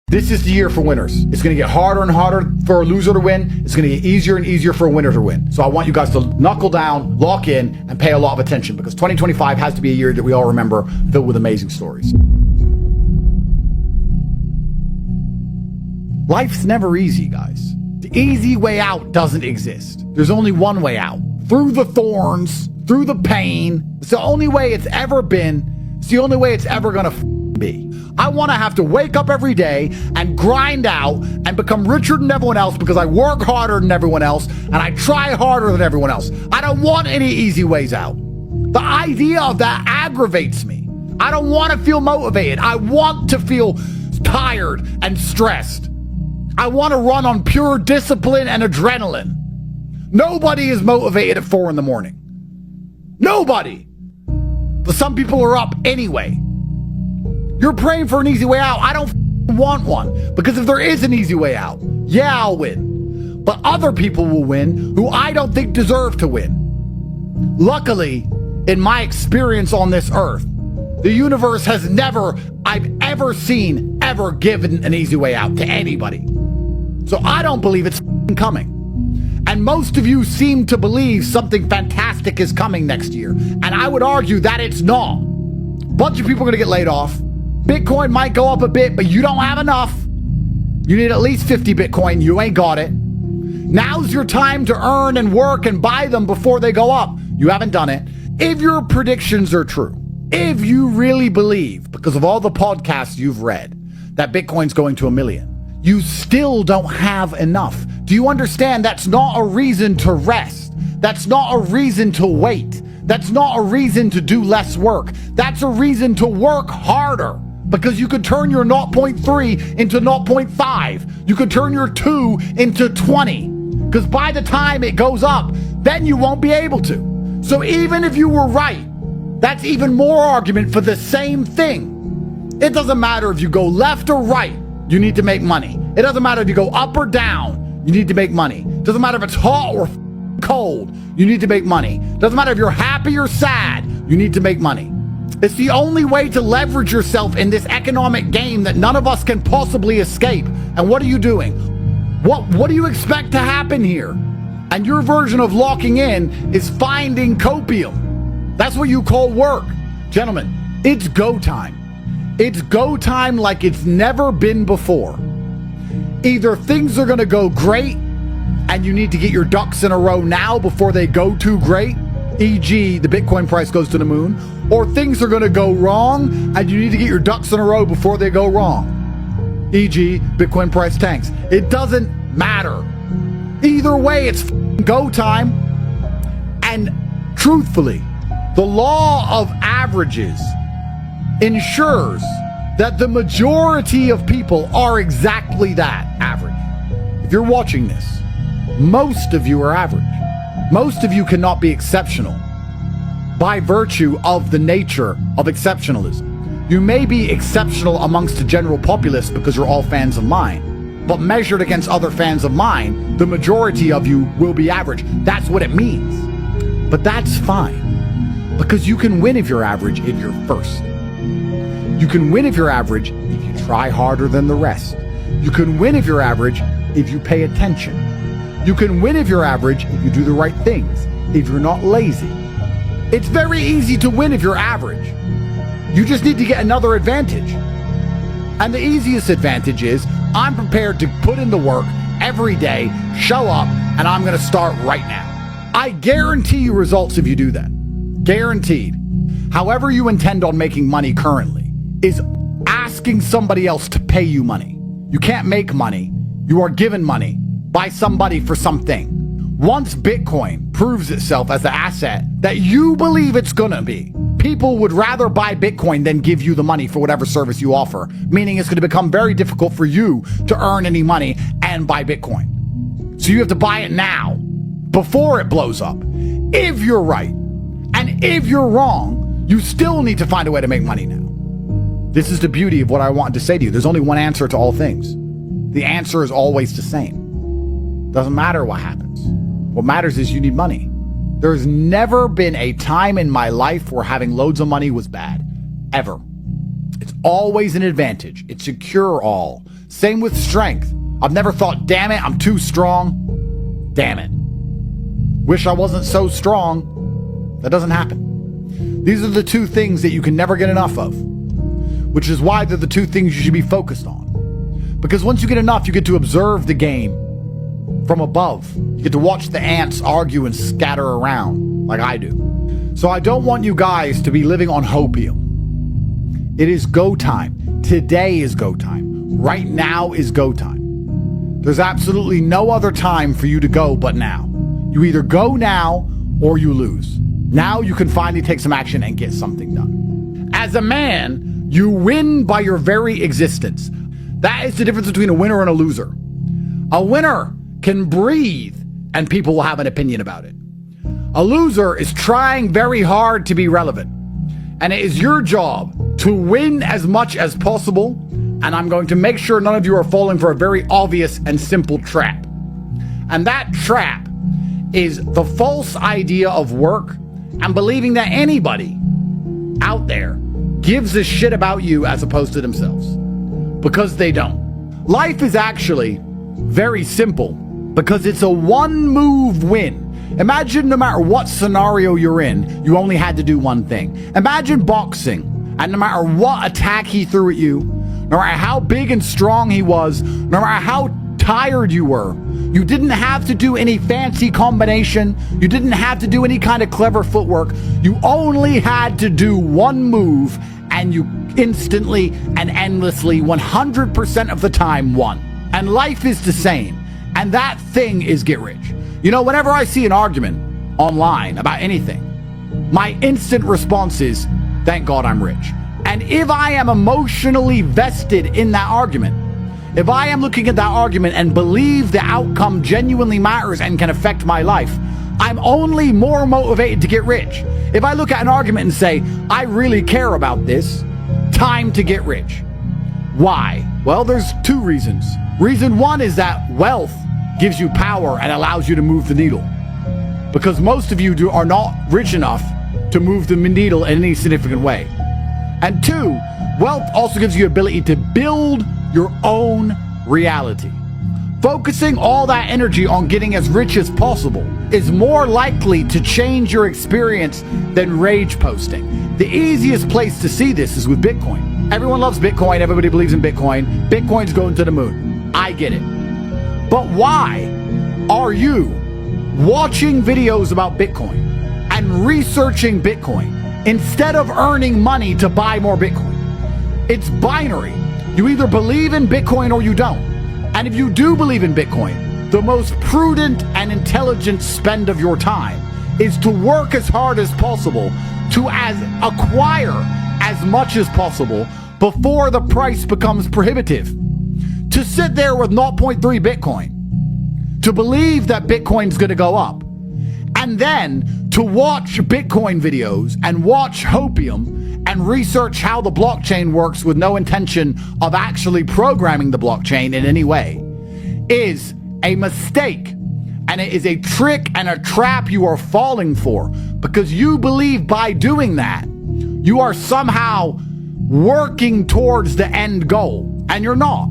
This is the year for winners. It's going to get harder and harder for a loser to win. It's going to get easier and easier for a winner to win. So I want you guys to knuckle down, lock in, and pay a lot of attention, because 2025 has to be a year that we all remember, filled with amazing stories. Life's never easy, guys. The easy way out doesn't exist. There's only one way out. Through the thorns, through the pain. It's the only way it's ever been. It's the only way it's ever going to be. I want to have to wake up every day and grind out and become richer than everyone else because I work harder than everyone else and I try harder than everyone else. I don't want any easy ways out. The idea of that aggravates me. I don't want to feel motivated. I want to feel tired and stressed. I want to run on pure discipline and adrenaline. Nobody is motivated at 4 a.m. Nobody. But some people are up anyway. You're praying for an easy way out. I don't want one, because if there is an easy way out, yeah, I'll win. But other people will win who I don't think deserve to win. Luckily, in my experience on this earth, the universe has never, I've ever seen, ever given an easy way out to anybody. So I don't believe it's coming. And most of you seem to believe something fantastic is coming next year. And I would argue that it's not. A bunch of people are going to get laid off. Bitcoin might go up a bit, but you don't have enough. You need at least 50 Bitcoin. You ain't got it. Now's your time to earn and work and buy them before they go up. You haven't done it. If your predictions are true, if you really believe, because of all the podcasts you've read, that Bitcoin's going to 1 million, you still don't have enough. Do you understand? That's not a reason to rest. That's not a reason to wait. That's not a reason to do less work. That's a reason to work harder. Because you could turn your 0.3 into 0.5. You could turn your 2 into 20. Because by the time it goes up, then you won't be able to. So even if you were right, that's even more argument for the same thing. It doesn't matter if you go left or right, you need to make money. It doesn't matter if you go up or down, you need to make money. It doesn't matter if it's hot or cold, you need to make money. It doesn't matter if you're happy or sad, you need to make money. It's the only way to leverage yourself in this economic game that none of us can possibly escape. And what are you doing? What do you expect to happen here? And your version of locking in is finding copium. That's what you call work. Gentlemen, it's go time. It's go time like it's never been before. Either things are going to go great and you need to get your ducks in a row now before they go too great, e.g. the Bitcoin price goes to the moon, or things are going to go wrong and you need to get your ducks in a row before they go wrong, e.g. Bitcoin price tanks. It doesn't matter. Either way, it's go time. And truthfully, the law of averages ensures that the majority of people are exactly that, average. If you're watching this, most of you are average. Most of you cannot be exceptional by virtue of the nature of exceptionalism. You may be exceptional amongst the general populace because you're all fans of mine, but measured against other fans of mine, the majority of you will be average. That's what it means. But that's fine, because you can win if you're average if you're first. You can win if you're average if you try harder than the rest. You can win if you're average if you pay attention. You can win if you're average if you do the right things, if you're not lazy. It's very easy to win if you're average. You just need to get another advantage. And the easiest advantage is I'm prepared to put in the work every day, show up, and I'm going to start right now. I guarantee you results if you do that. Guaranteed. However you intend on making money currently is asking somebody else to pay you money. You can't make money. You are given money by somebody for something. Once Bitcoin proves itself as the asset that you believe it's gonna be, people would rather buy Bitcoin than give you the money for whatever service you offer, meaning it's gonna become very difficult for you to earn any money and buy Bitcoin. So you have to buy it now, before it blows up. If you're right, and if you're wrong, you still need to find a way to make money now. This is the beauty of what I wanted to say to you. There's only one answer to all things. The answer is always the same. Doesn't matter what happens. What matters is you need money. There's never been a time in my life where having loads of money was bad. Ever. It's always an advantage. It's a cure-all. Same with strength. I've never thought, damn it, I'm too strong. Damn it. Wish I wasn't so strong. That doesn't happen. These are the two things that you can never get enough of, which is why they're the two things you should be focused on. Because once you get enough, you get to observe the game from above. You get to watch the ants argue and scatter around like I do. So I don't want you guys to be living on hopium. It is go time. Today is go time. Right now is go time. There's absolutely no other time for you to go but now. You either go now or you lose. Now you can finally take some action and get something done. As a man, you win by your very existence. That is the difference between a winner and a loser. A winner can breathe and people will have an opinion about it. A loser is trying very hard to be relevant. And it is your job to win as much as possible. And I'm going to make sure none of you are falling for a very obvious and simple trap. And that trap is the false idea of work and believing that anybody out there gives a shit about you as opposed to themselves. Because they don't. Life is actually very simple because it's a one-move win. Imagine no matter what scenario you're in, you only had to do one thing. Imagine boxing, and no matter what attack he threw at you, no matter how big and strong he was, no matter how tired you were, you didn't have to do any fancy combination. You didn't have to do any kind of clever footwork. You only had to do one move, and you instantly and endlessly 100% of the time won. And life is the same. And that thing is get rich. You know, whenever I see an argument online about anything, my instant response is, thank God I'm rich. And if I am emotionally vested in that argument, if I am looking at that argument and believe the outcome genuinely matters and can affect my life, I'm only more motivated to get rich. If I look at an argument and say, I really care about this, time to get rich. Why? Well, there's two reasons. Reason one is that wealth gives you power and allows you to move the needle. Because most of you are not rich enough to move the needle in any significant way. And two, wealth also gives you the ability to build your own reality. Focusing all that energy on getting as rich as possible is more likely to change your experience than rage posting. The easiest place to see this is with Bitcoin. Everyone loves Bitcoin. Everybody believes in Bitcoin. Bitcoin's going to the moon. I get it. But why are you watching videos about Bitcoin and researching Bitcoin instead of earning money to buy more Bitcoin? It's binary. You either believe in Bitcoin or you don't. And if you do believe in Bitcoin, the most prudent and intelligent spend of your time is to work as hard as possible to acquire as much as possible before the price becomes prohibitive. To sit there with 0.3 Bitcoin, to believe that Bitcoin's going to go up, and then to watch Bitcoin videos and watch hopium and research how the blockchain works with no intention of actually programming the blockchain in any way is a mistake. And it is a trick and a trap you are falling for, because you believe by doing that, you are somehow working towards the end goal. And you're not.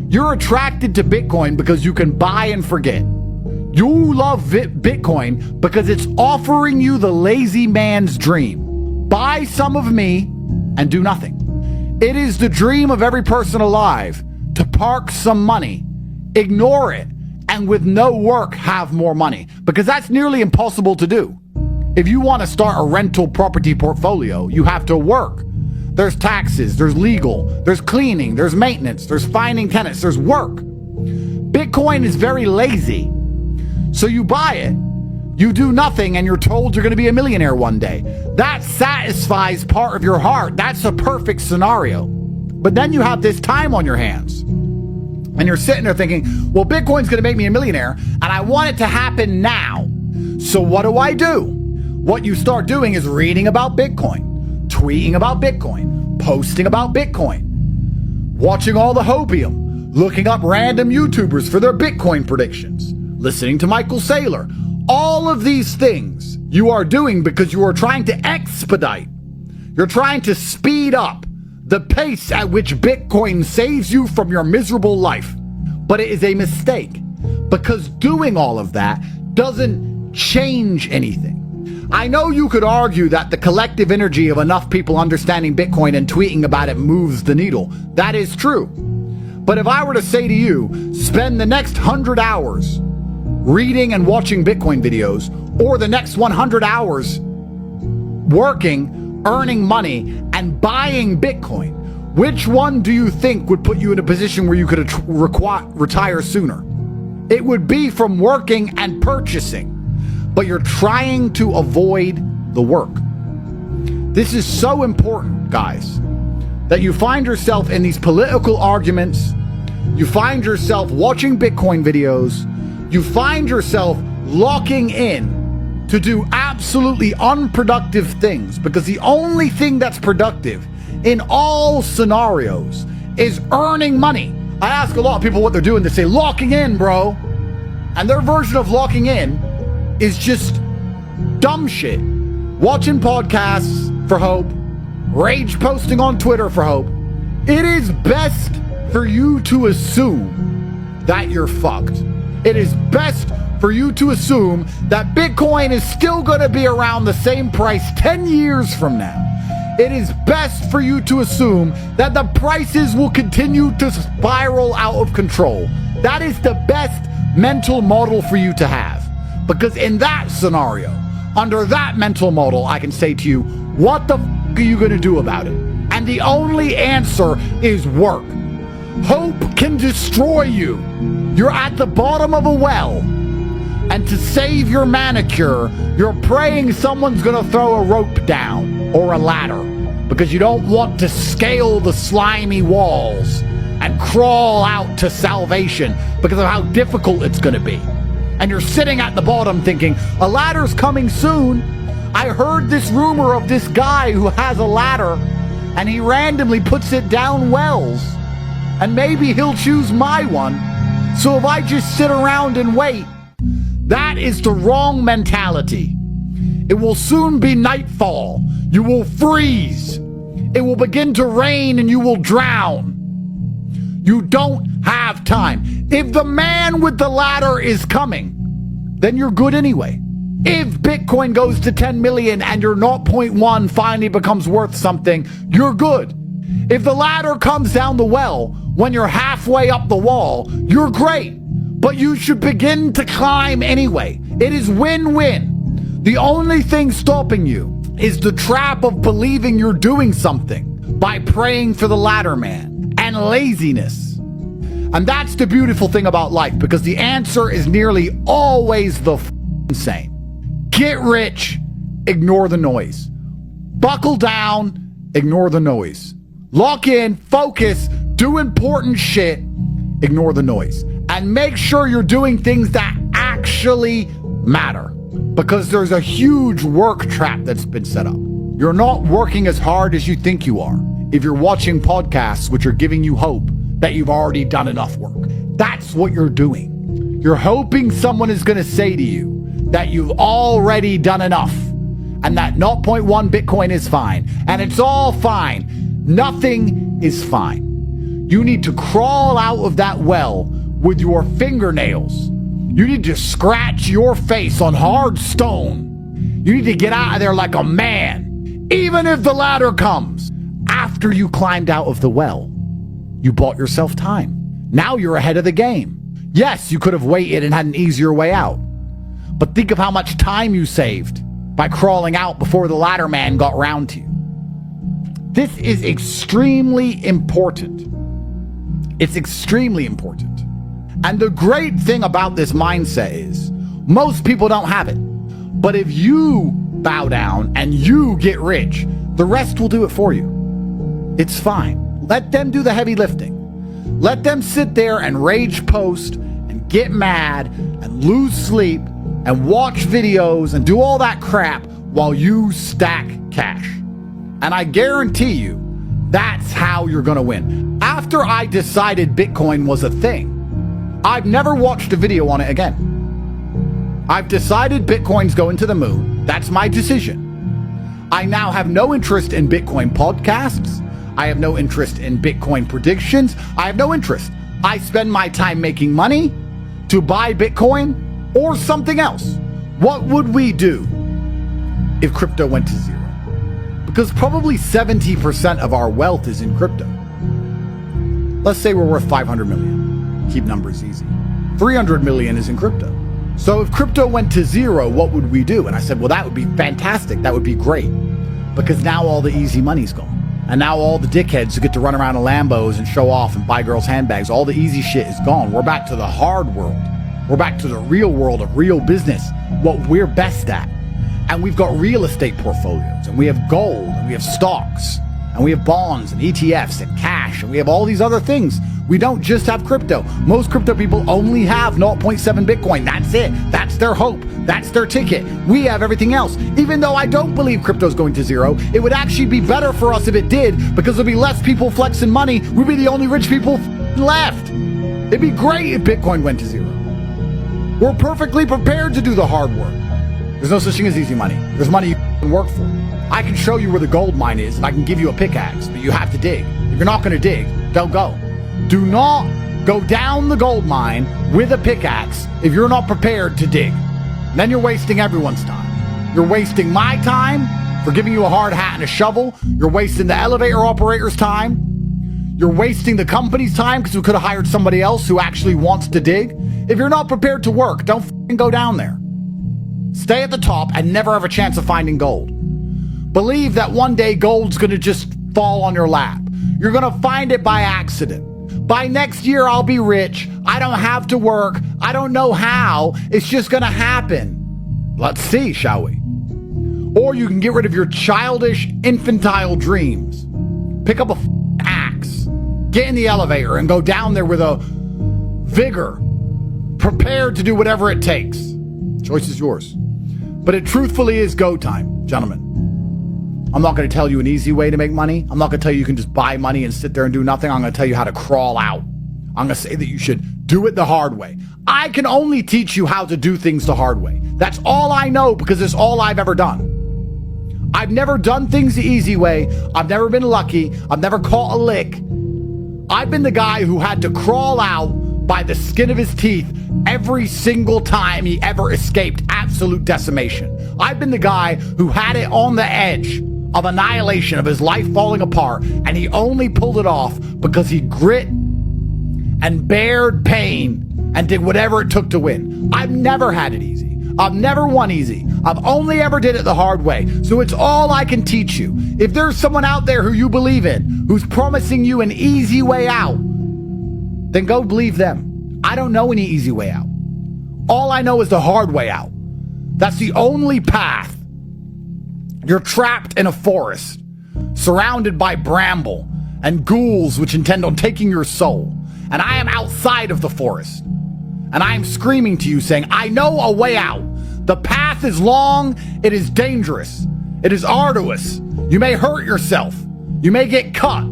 You're attracted to Bitcoin because you can buy and forget. You love Bitcoin because it's offering you the lazy man's dream. Buy some of me and do nothing. It is the dream of every person alive to park some money, ignore it, and with no work have more money, because that's nearly impossible to do. If you want to start a rental property portfolio, you have to work. There's taxes, there's legal, there's cleaning, there's maintenance, there's finding tenants, there's work. Bitcoin is very lazy. So you buy it, you do nothing, and you're told you're going to be a millionaire one day. That satisfies part of your heart. That's a perfect scenario. But then you have this time on your hands. And you're sitting there thinking, well, Bitcoin's going to make me a millionaire, and I want it to happen now. So what do? What you start doing is reading about Bitcoin, tweeting about Bitcoin, posting about Bitcoin, watching all the hopium, looking up random YouTubers for their Bitcoin predictions, listening to Michael Saylor. All of these things you are doing because you are trying to expedite. You're trying to speed up the pace at which Bitcoin saves you from your miserable life. But it is a mistake, because doing all of that doesn't change anything. I know you could argue that the collective energy of enough people understanding Bitcoin and tweeting about it moves the needle. That is true. But if I were to say to you, spend the next 100 hours reading and watching Bitcoin videos, or the next 100 hours working, earning money, and buying Bitcoin, which one do you think would put you in a position where you could retire sooner? It would be from working and purchasing, but you're trying to avoid the work. This is so important, guys, that you find yourself in these political arguments, you find yourself watching Bitcoin videos, you find yourself locking in to do absolutely unproductive things, because the only thing that's productive in all scenarios is earning money. I ask a lot of people what they're doing. They say, locking in, bro. And their version of locking in is just dumb shit. Watching podcasts for hope, rage posting on Twitter for hope. It is best for you to assume that you're fucked. It is best for you to assume that Bitcoin is still going to be around the same price 10 years from now. It is best for you to assume that the prices will continue to spiral out of control. That is the best mental model for you to have. Because in that scenario, under that mental model, I can say to you, what the f*** are you going to do about it? And the only answer is work. Hope can destroy you. You're at the bottom of a well, and to save your manicure, you're praying someone's going to throw a rope down or a ladder, because you don't want to scale the slimy walls and crawl out to salvation because of how difficult it's going to be. And you're sitting at the bottom thinking, a ladder's coming soon. I heard this rumor of this guy who has a ladder and he randomly puts it down wells, and maybe he'll choose my one. So if I just sit around and wait, that is the wrong mentality. It will soon be nightfall. You will freeze. It will begin to rain and you will drown. You don't have time. If the man with the ladder is coming, then you're good anyway. If Bitcoin goes to 10 million and your 0.1 finally becomes worth something, you're good. If the ladder comes down the well when you're halfway up the wall, you're great. But you should begin to climb anyway. It is win-win. The only thing stopping you is the trap of believing you're doing something by praying for the ladder man and laziness. And that's the beautiful thing about life, because the answer is nearly always the same. Get rich, ignore the noise. Buckle down, ignore the noise. Lock in, focus, do important shit, ignore the noise. And make sure you're doing things that actually matter, because there's a huge work trap that's been set up. You're not working as hard as you think you are if you're watching podcasts which are giving you hope that you've already done enough work. That's what you're doing. You're hoping someone is going to say to you that you've already done enough and that 0.1 Bitcoin is fine and it's all fine. Nothing is fine. You need to crawl out of that well with your fingernails. You need to scratch your face on hard stone. You need to get out of there like a man, even if the ladder comes. After you climbed out of the well, you bought yourself time. Now you're ahead of the game. Yes, you could have waited and had an easier way out. But think of how much time you saved by crawling out before the ladder man got round to you. This is extremely important. It's extremely important. And the great thing about this mindset is most people don't have it. But if you bow down and you get rich, the rest will do it for you. It's fine. Let them do the heavy lifting. Let them sit there and rage post and get mad and lose sleep and watch videos and do all that crap while you stack cash. And I guarantee you, that's how you're going to win. After I decided Bitcoin was a thing, I've never watched a video on it again. I've decided Bitcoin's going to the moon. That's my decision. I now have no interest in Bitcoin podcasts. I have no interest in Bitcoin predictions. I have no interest. I spend my time making money to buy Bitcoin or something else. What would we do if crypto went to zero? Because probably 70% of our wealth is in crypto. Let's say we're worth 500 million. Keep numbers easy. 300 million is in crypto. So if crypto went to zero, what would we do? And I said, well, that would be fantastic. That would be great. Because now all the easy money's gone. And now all the dickheads who get to run around in Lambos and show off and buy girls' handbags, all the easy shit is gone. We're back to the hard world. We're back to the real world of real business, what we're best at. And we've got real estate portfolios, and we have gold, and we have stocks, and we have bonds and ETFs and cash, and we have all these other things. We don't just have crypto. Most crypto people only have 0.7 Bitcoin. That's it. That's their hope. That's their ticket. We have everything else. Even though I don't believe crypto's going to zero, it would actually be better for us if it did, because there'd be less people flexing money. We'd be the only rich people left. It'd be great if Bitcoin went to zero. We're perfectly prepared to do the hard work. There's no such thing as easy money. There's money you can work for. I can show you where the gold mine is, and I can give you a pickaxe, but you have to dig. If you're not going to dig, don't go. Do not go down the gold mine with a pickaxe if you're not prepared to dig. Then you're wasting everyone's time. You're wasting my time for giving you a hard hat and a shovel. You're wasting the elevator operator's time. You're wasting the company's time because we could have hired somebody else who actually wants to dig. If you're not prepared to work, don't go down there. Stay at the top and never have a chance of finding gold. Believe that one day gold's going to just fall on your lap. You're going to find it by accident. By next year, I'll be rich. I don't have to work. I don't know how. It's just going to happen. Let's see, shall we? Or you can get rid of your childish, infantile dreams. Pick up a axe. Get in the elevator and go down there with a vigor. Prepared to do whatever it takes. Choice is yours. But it truthfully is go time, gentlemen. I'm not going to tell you an easy way to make money. I'm not going to tell you can just buy money and sit there and do nothing. I'm going to tell you how to crawl out. I'm going to say that you should do it the hard way. I can only teach you how to do things the hard way. That's all I know because it's all I've ever done. I've never done things the easy way. I've never been lucky. I've never caught a lick. I've been the guy who had to crawl out by the skin of his teeth every single time he ever escaped absolute decimation. I've been the guy who had it on the edge of annihilation, of his life falling apart, and he only pulled it off because he grit and bared pain and did whatever it took to win. I've never had it easy. I've never won easy. I've only ever did it the hard way. So it's all I can teach you. If there's someone out there who you believe in, who's promising you an easy way out, then go believe them. I don't know any easy way out. All I know is the hard way out. That's the only path. You're trapped in a forest, surrounded by bramble and ghouls which intend on taking your soul. And I am outside of the forest. And I am screaming to you saying, I know a way out. The path is long, it is dangerous, it is arduous. You may hurt yourself, you may get cut.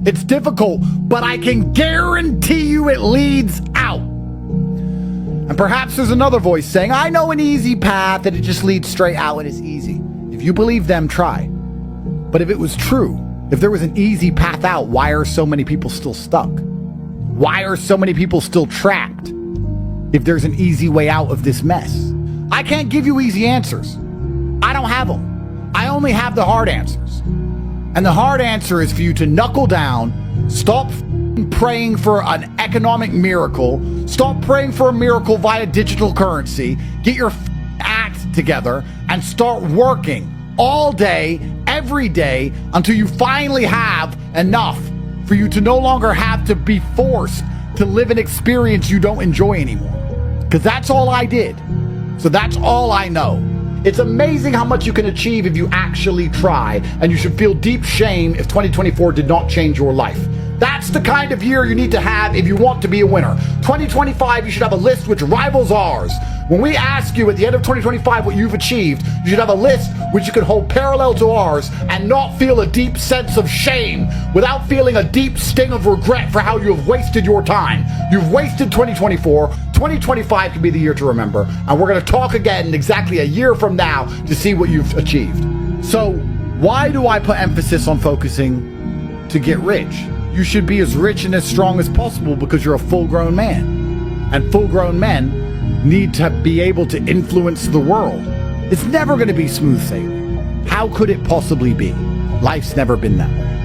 It's difficult, but I can guarantee you it leads out. And perhaps there's another voice saying, I know an easy path, that it just leads straight out and it's easy. If you believe them, try. But if it was true, if there was an easy path out, why are so many people still stuck? Why are so many people still trapped? If there's an easy way out of this mess. I can't give you easy answers. I don't have them. I only have the hard answers. And the hard answer is for you to knuckle down, stop praying for an economic miracle, stop praying for a miracle via digital currency, get your act together, and start working all day, every day, until you finally have enough for you to no longer have to be forced to live an experience you don't enjoy anymore. Because that's all I did. So that's all I know. It's amazing how much you can achieve if you actually try, and you should feel deep shame if 2024 did not change your life. That's the kind of year you need to have if you want to be a winner. 2025, you should have a list which rivals ours. When we ask you at the end of 2025 what you've achieved, you should have a list which you can hold parallel to ours and not feel a deep sense of shame without feeling a deep sting of regret for how you have wasted your time. You've wasted 2024. 2025 can be the year to remember, and we're going to talk again exactly a year from now to see what you've achieved. So why do I put emphasis on focusing to get rich. You should be as rich and as strong as possible because you're a full-grown man. And full-grown men need to be able to influence the world. It's never going to be smooth sailing. How could it possibly be? Life's never been that way.